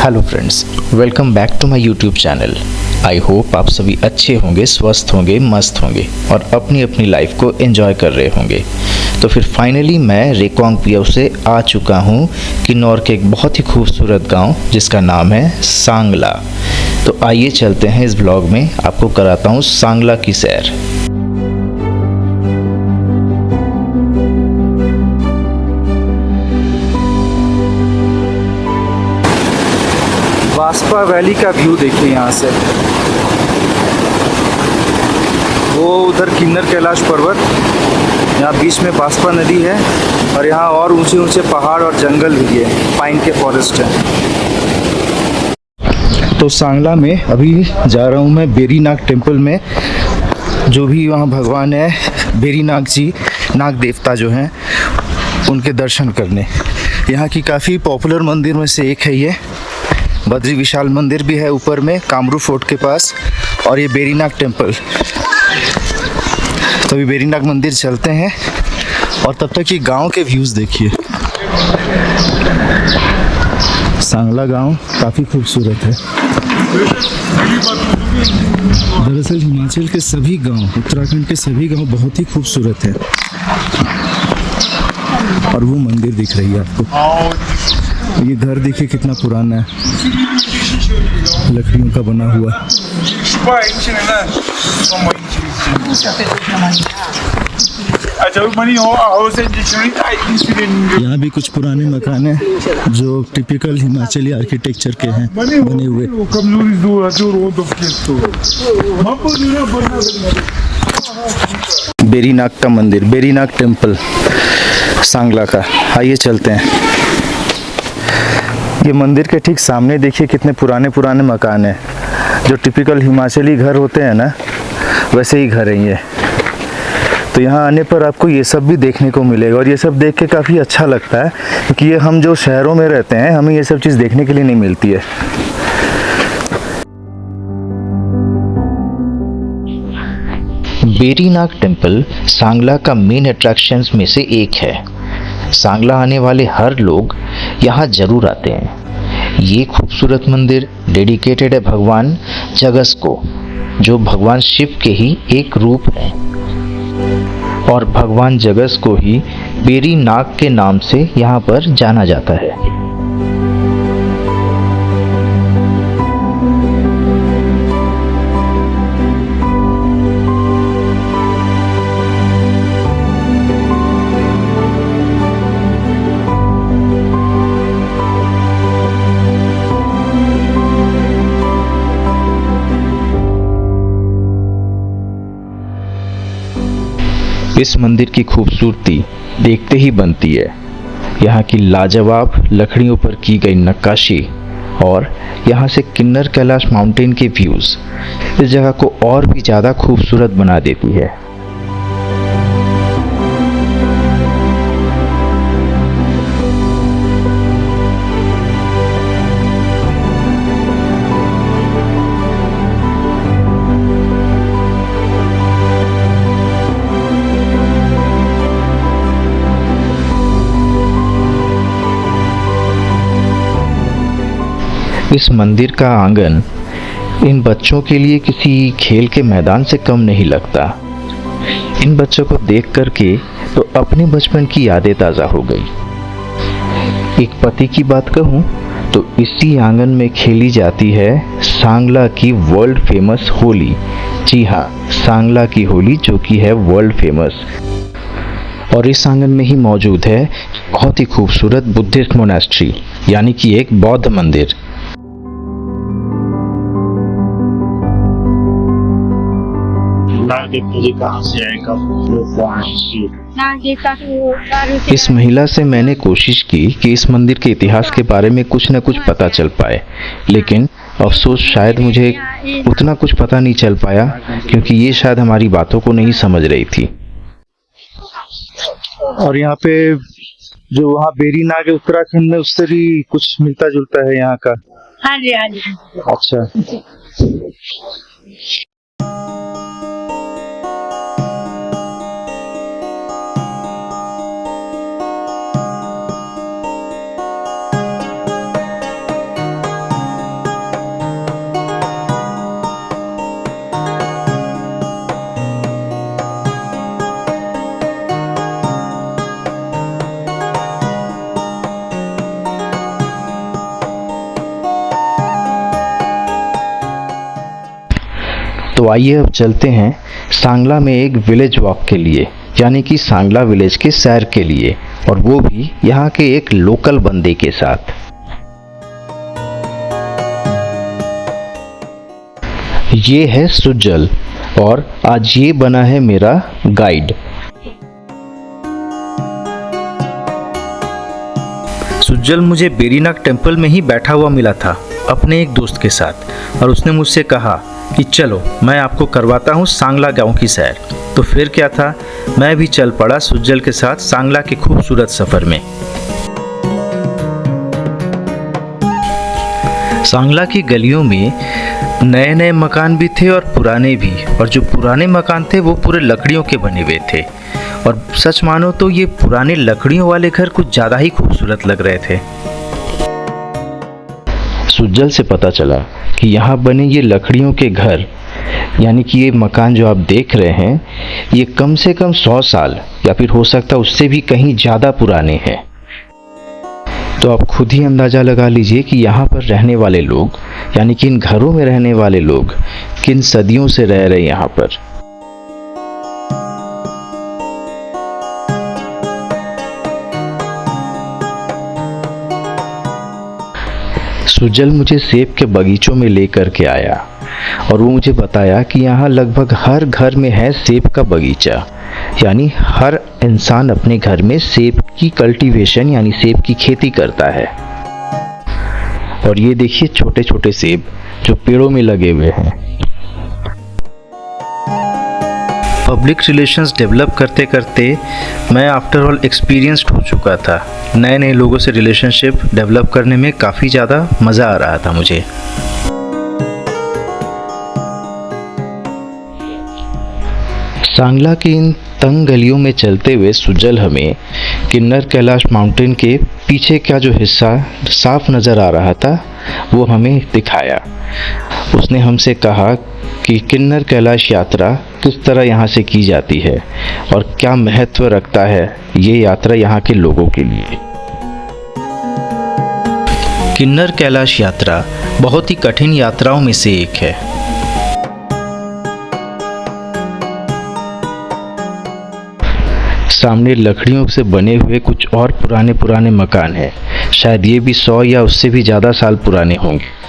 Hello friends, welcome back to my YouTube channel. I hope आप सभी अच्छे होंगे, स्वस्थ होंगे, मस्त होंगे और अपनी अपनी लाइफ को एंजॉय कर रहे होंगे। तो फिर फाइनली मैं रेकोंग पियो से आ चुका हूँ किन्नौर के एक बहुत ही खूबसूरत गांव जिसका नाम है सांगला। तो आइए चलते हैं इस ब्लॉग में, आपको कराता हूँ सांगला की सैर। बास्पा वैली का व्यू देखिए यहाँ से। वो उधर किन्नर कैलाश पर्वत, यहाँ बीच में बास्पा नदी है और यहाँ और ऊंचे ऊंचे पहाड़ और जंगल भी है, पाइन के फॉरेस्ट है। तो सांगला में अभी जा रहा हूँ मैं बेरीनाग टेम्पल में। जो भी वहाँ भगवान है, बेरीनाग जी, नाग देवता जो हैं, उनके दर्शन करने। यहाँ की काफ़ी पॉपुलर मंदिर में से एक है ये। बद्री विशाल मंदिर भी है ऊपर में कामरू फोर्ट के पास, और ये बेरीनाग टेम्पल। तो अभी बेरीनाग मंदिर चलते हैं और तब तक ये गांव के व्यूज़ देखिए। सांगला गांव काफ़ी खूबसूरत है। दरअसल हिमाचल के सभी गांव, उत्तराखंड के सभी गांव बहुत ही खूबसूरत है। और वो मंदिर दिख रही है आपको। ये घर देखिए कितना पुराना है, लकड़ियों का बना हुआ। यहाँ भी कुछ पुराने मकान हैं जो टिपिकल हिमाचली आर्किटेक्चर के हैं बने हुए। बेरीनाग का मंदिर, बेरीनाग टेम्पल सांगला का। आइए चलते हैं। ये मंदिर के ठीक सामने देखिए कितने पुराने पुराने मकान हैं। जो टिपिकल हिमाचली घर होते हैं ना, वैसे ही घर हैं ये। तो यहाँ आने पर आपको ये सब भी देखने को मिलेगा और ये सब देख के काफ़ी अच्छा लगता है, क्योंकि ये हम जो शहरों में रहते हैं, हमें ये सब चीज़ देखने के लिए नहीं मिलती है। बेरीनाग टेम्पल सांगला का मेन अट्रैक्शंस में से एक है। सांगला आने वाले हर लोग यहाँ जरूर आते हैं। ये खूबसूरत मंदिर डेडिकेटेड है भगवान जगस को, जो भगवान शिव के ही एक रूप है, और भगवान जगस को ही बेरीनाग के नाम से यहाँ पर जाना जाता है। इस मंदिर की खूबसूरती देखते ही बनती है। यहाँ की लाजवाब लकड़ियों पर की गई नक्काशी और यहाँ से किन्नर कैलाश माउंटेन के व्यूज़ इस जगह को और भी ज़्यादा खूबसूरत बना देती है। इस मंदिर का आंगन इन बच्चों के लिए किसी खेल के मैदान से कम नहीं लगता। इन बच्चों को देख करके तो अपने बचपन की यादें ताज़ा हो गई। एक पति की बात कहूँ तो इसी आंगन में खेली जाती है सांगला की वर्ल्ड फेमस होली। जी हाँ, सांगला की होली, जो कि है वर्ल्ड फेमस। और इस आंगन में ही मौजूद है बहुत ही खूबसूरत बुद्धिस्ट मोनेस्ट्री, यानी कि एक बौद्ध मंदिर। इस महिला से मैंने कोशिश की कि इस मंदिर के इतिहास के बारे में कुछ न कुछ पता चल पाए, लेकिन अफसोस शायद मुझे उतना कुछ पता नहीं चल पाया, क्योंकि ये शायद हमारी बातों को नहीं समझ रही थी। और यहाँ पे जो वहाँ बेरीनाग है उत्तराखंड में, उससे भी कुछ मिलता जुलता है यहाँ का। हाँ जी, हाँ जी। अच्छा। तो आइए अब चलते हैं सांगला में एक विलेज वॉक के लिए, यानी कि सांगला विलेज के सैर के लिए, और वो भी यहाँ के एक लोकल बंदे के साथ। ये है सुजल और आज ये बना है मेरा गाइड। सुजल मुझे बेरीनाग टेम्पल में ही बैठा हुआ मिला था अपने एक दोस्त के साथ, और उसने मुझसे कहा कि चलो मैं आपको करवाता हूँ सांगला गांव की सैर। तो फिर क्या था, मैं भी चल पड़ा सुजल के साथ सांगला के खूबसूरत सफ़र में। सांगला की गलियों में नए नए मकान भी थे और पुराने भी, और जो पुराने मकान थे वो पूरे लकड़ियों के बने हुए थे, और सच मानो तो ये पुराने लकड़ियों वाले घर कुछ ज़्यादा ही खूबसूरत लग रहे थे। सुजल से पता चला कि यहाँ बने ये लकड़ियों के घर, यानी कि ये मकान जो आप देख रहे हैं, ये कम से कम 100 साल या फिर हो सकता है उससे भी कहीं ज़्यादा पुराने हैं। तो आप खुद ही अंदाज़ा लगा लीजिए कि यहाँ पर रहने वाले लोग, यानी कि इन घरों में रहने वाले लोग किन सदियों से रह रहे यहाँ पर। सुजल मुझे सेब के बगीचों में लेकर के आया और वो मुझे बताया कि यहाँ लगभग हर घर में है सेब का बगीचा, यानी हर इंसान अपने घर में सेब की कल्टीवेशन यानी सेब की खेती करता है। और ये देखिए छोटे छोटे सेब जो पेड़ों में लगे हुए हैं। पब्लिक रिलेशंस डेवलप करते करते मैं आफ्टर ऑल एक्सपीरियंस्ड हो चुका था। नए नए लोगों से रिलेशनशिप डेवलप करने में काफ़ी ज़्यादा मज़ा आ रहा था मुझे। सांगला की इन तंग गलियों में चलते हुए सुजल हमें किन्नर कैलाश माउंटेन के पीछे का जो हिस्सा साफ नज़र आ रहा था वो हमें दिखाया। उसने हमसे कहा कि किन्नर कैलाश यात्रा किस तरह यहाँ से की जाती है और क्या महत्व रखता है ये यात्रा यहाँ के लोगों के लिए। किन्नर कैलाश यात्रा बहुत ही कठिन यात्राओं में से एक है। सामने लकड़ियों से बने हुए कुछ और पुराने पुराने मकान हैं, शायद ये भी 100 या उससे भी ज़्यादा साल पुराने होंगे।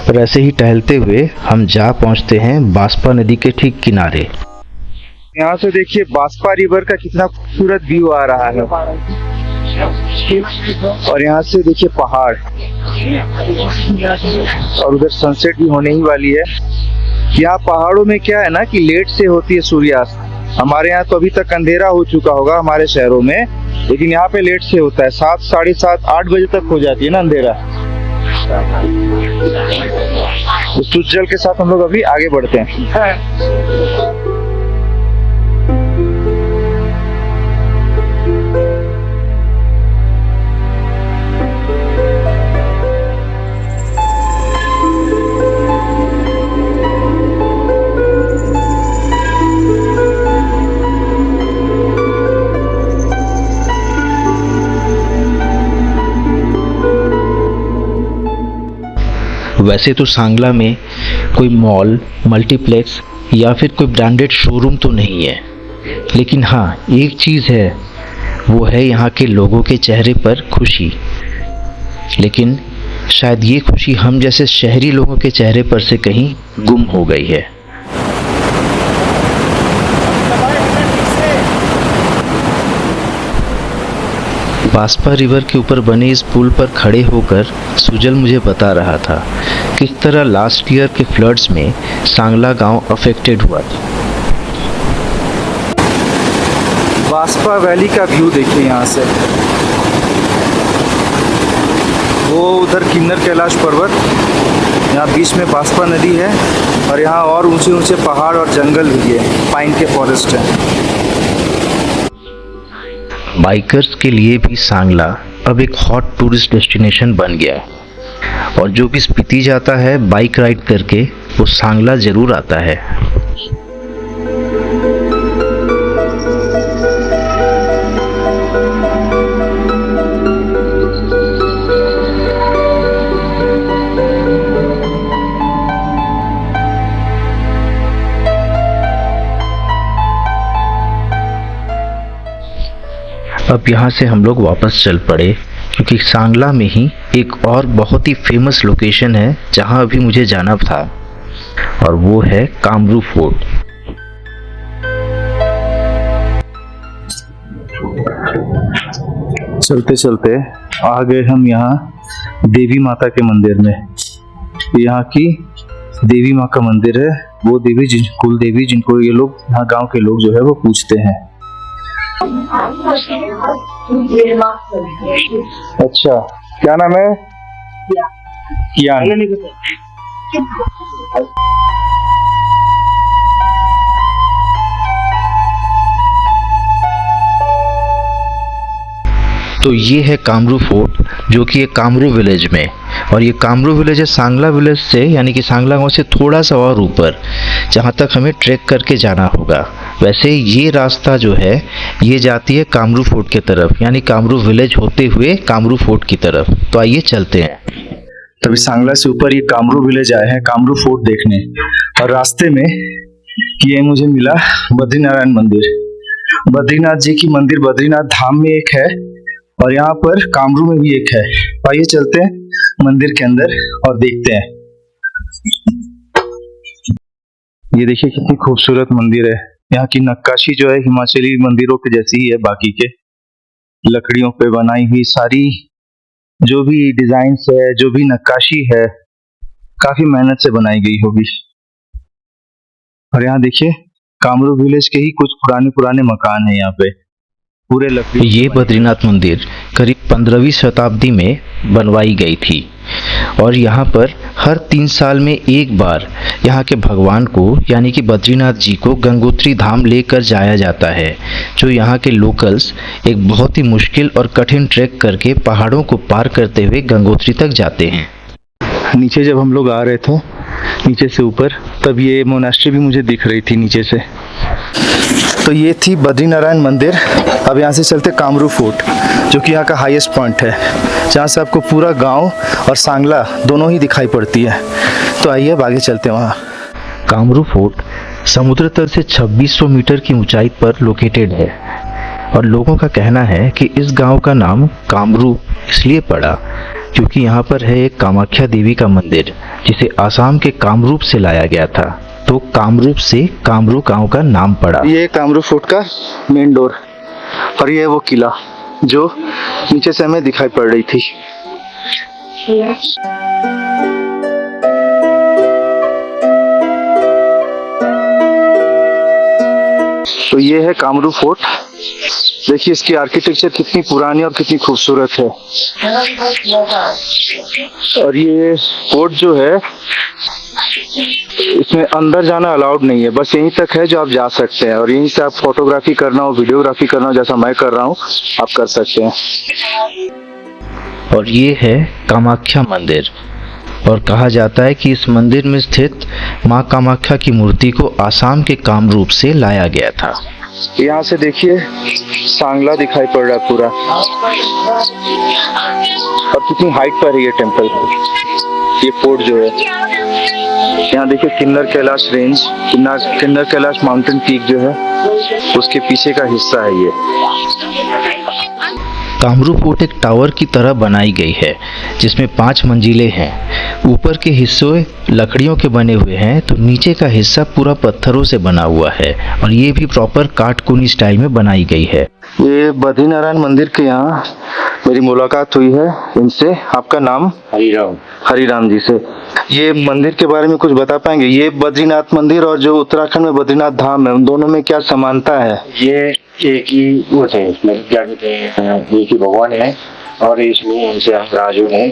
और ऐसे ही टहलते हुए हम जा पहुंचते हैं बास्पा नदी के ठीक किनारे। यहाँ से देखिए बास्पा रिवर का कितना खूबसूरत व्यू आ रहा है, और यहाँ से देखिए पहाड़, और उधर सनसेट भी होने ही वाली है। यहाँ पहाड़ों में क्या है ना कि लेट से होती है सूर्यास्त। हमारे यहाँ तो अभी तक अंधेरा हो चुका होगा हमारे शहरों में, लेकिन यहाँ पे लेट से होता है। 7, साढ़े 7, 8 बजे तक हो जाती है ना अंधेरा। उस सुजल के साथ हम लोग अभी आगे बढ़ते हैं। वैसे तो सांगला में कोई मॉल, मल्टीप्लेक्स या फिर कोई ब्रांडेड शोरूम तो नहीं है, लेकिन हाँ एक चीज़ है, वो है यहाँ के लोगों के चेहरे पर खुशी। लेकिन शायद ये खुशी हम जैसे शहरी लोगों के चेहरे पर से कहीं गुम हो गई है। बास्पा रिवर के ऊपर बने इस पुल पर खड़े होकर सुजल मुझे बता रहा था किस तरह लास्ट ईयर के फ्लड्स में सांगला गांव अफेक्टेड हुआ था। बास्पा वैली का व्यू देखिए यहाँ से, वो उधर किन्नर कैलाश पर्वत, यहाँ बीच में बास्पा नदी है, और यहाँ और ऊंचे ऊंचे पहाड़ और जंगल भी है, पाइन के फॉरेस्ट है। बाइकर्स के लिए भी सांगला अब एक हॉट टूरिस्ट डेस्टिनेशन बन गया है, और जो भी स्पीति जाता है बाइक राइड करके वो सांगला जरूर आता है। अब यहाँ से हम लोग वापस चल पड़े, क्योंकि सांगला में ही एक और बहुत ही फेमस लोकेशन है जहाँ अभी मुझे जाना था, और वो है कामरू फोर्ट। चलते चलते आ गए हम यहाँ देवी माता के मंदिर में। यहाँ की देवी माँ का मंदिर है, वो देवी कुल देवी जिनको ये लोग यहाँ गांव के लोग जो है वो पूजते हैं। अच्छा, क्या नाम है? कियान। तो ये है कामरू फोर्ट, जो कि है कामरू विलेज में, और ये कामरू विलेज है सांगला विलेज से, यानी कि सांगला गांव से थोड़ा सा और ऊपर, जहाँ तक हमें ट्रैक करके जाना होगा। वैसे ये रास्ता जो है ये जाती है कामरू फोर्ट की तरफ, यानी कामरू विलेज होते हुए कामरू फोर्ट की तरफ। तो आइए चलते हैं। तभी सांगला से ऊपर ये कामरू विलेज आए हैं कामरू फोर्ट देखने, और रास्ते में ये मुझे मिला बद्रीनारायण मंदिर। बद्रीनाथ जी की मंदिर बद्रीनाथ धाम में एक है, और यहाँ पर कामरू में भी एक है। आइए चलते हैं मंदिर के अंदर और देखते हैं। ये देखिए कितनी खूबसूरत मंदिर है। यहाँ की नक्काशी जो है हिमाचली मंदिरों के जैसी ही है, बाकी के लकड़ियों पे बनाई हुई सारी जो भी डिजाइन्स है, जो भी नक्काशी है, काफी मेहनत से बनाई गई होगी। और यहाँ देखिए कामरू विलेज के ही कुछ पुराने पुराने मकान है यहाँ पे, पूरे लकड़ी। ये बद्रीनाथ मंदिर करीब 15वीं शताब्दी में बनवाई गई थी, और यहाँ पर हर 3 साल में एक बार यहाँ के भगवान को, यानी कि बद्रीनाथ जी को गंगोत्री धाम लेकर जाया जाता है, जो यहाँ के लोकल्स एक बहुत ही मुश्किल और कठिन ट्रैक करके पहाड़ों को पार करते हुए गंगोत्री तक जाते हैं। नीचे जब हम लोग आ रहे थे नीचे से ऊपर, तब ये मोनास्ट्री भी मुझे दिख रही थी नीचे से। तो ये थी बद्रीनारायण मंदिर। अब यहाँ से चलते कामरू फोर्ट, जो कि यहाँ का हाईएस्ट पॉइंट है, जहाँ से आपको पूरा गांव और सांगला दोनों ही दिखाई पड़ती है। तो आइए अब आगे चलते हैं वहाँ। कामरू फोर्ट समुद्र तल से 2600 मीटर की ऊंचाई पर लोकेटेड है, और लोगों का कहना है कि इस गांव का नाम कामरू इसलिए पड़ा क्योंकि यहाँ पर है एक कामाख्या देवी का मंदिर, जिसे आसाम के कामरूप से लाया गया था, तो कामरूप से कामरू गांव का नाम पड़ा। ये कामरू फोर्ट का मेन डोर, और ये वो किला जो नीचे से हमें दिखाई पड़ रही थी। तो ये है कामरू फोर्ट। देखिए इसकी आर्किटेक्चर कितनी पुरानी और कितनी खूबसूरत है। और ये फोर्ट जो है इसमें अंदर जाना अलाउड नहीं है, बस यहीं तक है जो आप जा सकते हैं, और यहीं से आप फोटोग्राफी करना हो, वीडियोग्राफी करना हो, जैसा मैं कर रहा हूँ आप कर सकते हैं। और ये है कामाख्या मंदिर, और कहा जाता है कि इस मंदिर में स्थित माँ कामाख्या की मूर्ति को आसाम के कामरूप से लाया गया था। यहाँ से देखिए सांगला दिखाई पड़ रहा है पूरा, और कितनी हाइट पर है ये टेम्पल, ये फोर्ट जो है। यहाँ देखिए किन्नर कैलाश रेंज, किन्नर कैलाश माउंटेन पीक जो है उसके पीछे का हिस्सा है ये। कामरू फोर्ट एक टावर की तरह बनाई गई है, जिसमें 5 मंजिलें हैं। ऊपर के हिस्से लकड़ियों के बने हुए हैं, तो नीचे का हिस्सा पूरा पत्थरों से बना हुआ है, और ये भी प्रॉपर काटकोनी स्टाइल में बनाई गई है। ये बद्रीनारायण मंदिर के यहाँ मेरी मुलाकात हुई है इनसे। आपका नाम? हरिराम। हरिराम जी से। ये मंदिर के बारे में कुछ बता पाएंगे? ये बद्रीनाथ मंदिर और जो उत्तराखंड में बद्रीनाथ धाम है, उन दोनों में क्या समानता है? ये एक ही वो थे, मतलब क्या कहते हैं, एक ही भगवान है, और इसमें इनसे हम राजू ने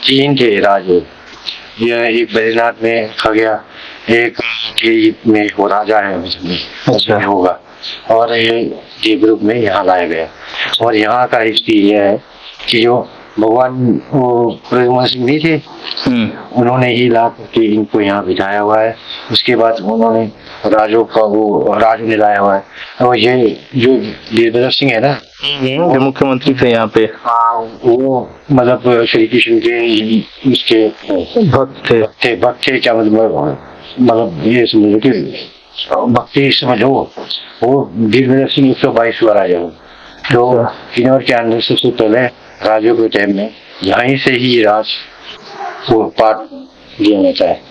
3 थे राजू। ये एक बद्रीनाथ में खगया, एक में वो राजा है उसमें होगा, और ये ग्रुप में यहाँ लाया गया। और यहाँ का हिस्ट्री ये है कि जो भगवान वो ब्रह्मा सिंह नहीं थे, उन्होंने ही ला के इनको यहाँ बिठाया हुआ है। उसके बाद उन्होंने राजू ने लाया हुआ है। और ये जो वीरभद्र सिंह है ना, जो मुख्यमंत्री थे यहाँ पे, वो मतलब श्री कृष्ण के उसके भक्त थे क्या, मतलब ये समझो कि भक्ति समझो, वो वीरभद्र सिंह 122 बार आया तो किन्नौर के अंदर सबसे पहले राजों के टाइम में यहीं से ही राज वो पाठ दिया जाता है।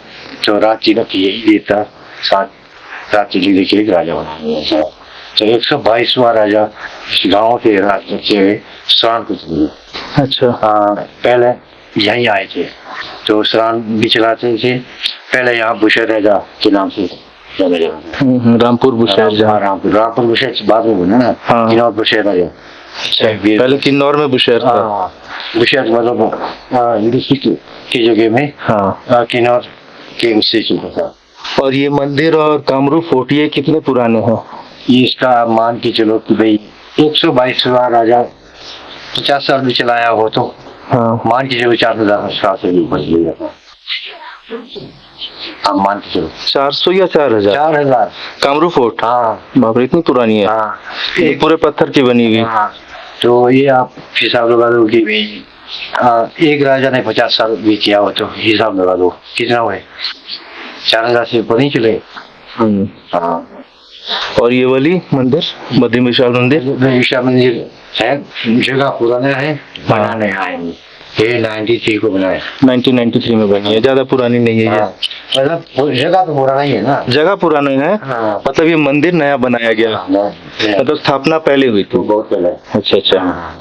तो राज तिलक यही देता, साथ राज तिलक देके एक राजा बनाया जाता है। तो 122वां राजा इस गांव के राज करते हुए श्रान को चले। अच्छा। पहले यहीं आए थे तो श्रान भी चलाते थे। पहले यहाँ बुशेर राजा के नाम से जाना जाता है। रामपुर बुशेर, जहाँ रामपुर बुशेर बाद में बना ना। हाँ। किन्नौर बुशेर राजा। पहले किन्नौर में बुशेर था। बुशेर मतलब डिस्ट्रिक्ट की जगह में किन्नौर के उससे चलता था। और ये मंदिर और कामरू फोर्ट ये कितने पुराने हैं? ये इसका मान के चलो कि भाई 122वां राजा 50 साल भी चलाया हो तो मान के चलो 4000 साल से भी बढ़ गया। आप मान के चलो 400 या 4000? 4000 कामरू फोर्ट। हाँ बाप रे, इतनी पुरानी है। हाँ। ये पूरे पत्थर की बनी हुई। हाँ। तो ये आप हिसाब लगा दो कि भाई एक राजा ने 50 साल भी किया हो तो हिसाब लगा दो कितना हुए, 4000 से ऊपर नहीं चले। हाँ। और ये वाली मंदिर बद्री विशाल मंदिर, विशाल मंदिर है, जगह पुराना है, बनाने आए ये 93 को बनाया। 1993 में बनी है, ज्यादा पुरानी नहीं है। हाँ। मतलब जगह तो पुराना ही है ना। जगह पुरानी है। हाँ। मतलब ये मंदिर नया बनाया गया, मतलब स्थापना पहले हुई थी। बहुत पहले। अच्छा अच्छा,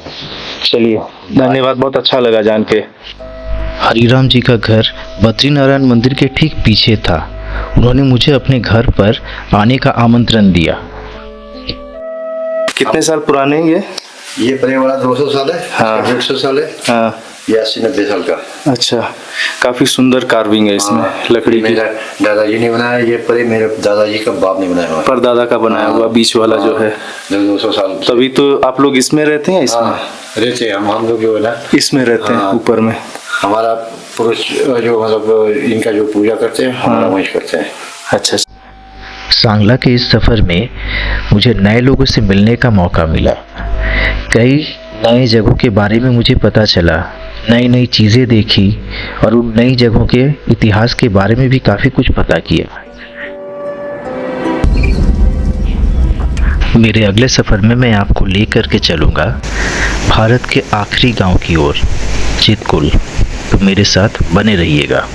चलिए धन्यवाद, बहुत अच्छा लगा जान के। हरिराम जी का घर बद्रीनारायण मंदिर के ठीक पीछे था। उन्होंने मुझे अपने घर पर आने का आमंत्रण दिया। कितने साल पुराने हैं ये परे वाला 200 साल है। हाँ। 150 साल है। हाँ। ये 80-90 साल का। अच्छा, काफी सुंदर कार्विंग है इसमें। हाँ। लकड़ी की। मेरा दादाजी ने बनाया, ये परे मेरे दादाजी का बाप ने बनाया हुआ है। परदादा का बनाया हुआ बीच वाला जो है। 200 साल। तभी तो आप लोग इसमें रहते हैं? इसमें रहते हैं हम लोग जो है ना इसमें रहते हैं, ऊपर में। हमारा पुरुष जो मतलब इनका जो पूजा करते हैं हमारा वही करते हैं। अच्छा। सांगला के इस सफ़र में मुझे नए लोगों से मिलने का मौका मिला। कई नए जगहों के बारे में मुझे पता चला, नई नई चीज़ें देखी और उन नई जगहों के इतिहास के बारे में भी काफ़ी कुछ पता किया। मेरे अगले सफ़र में मैं आपको लेकर के चलूँगा भारत के आखिरी गांव की ओर, चितकुल। तो मेरे साथ बने रहिएगा।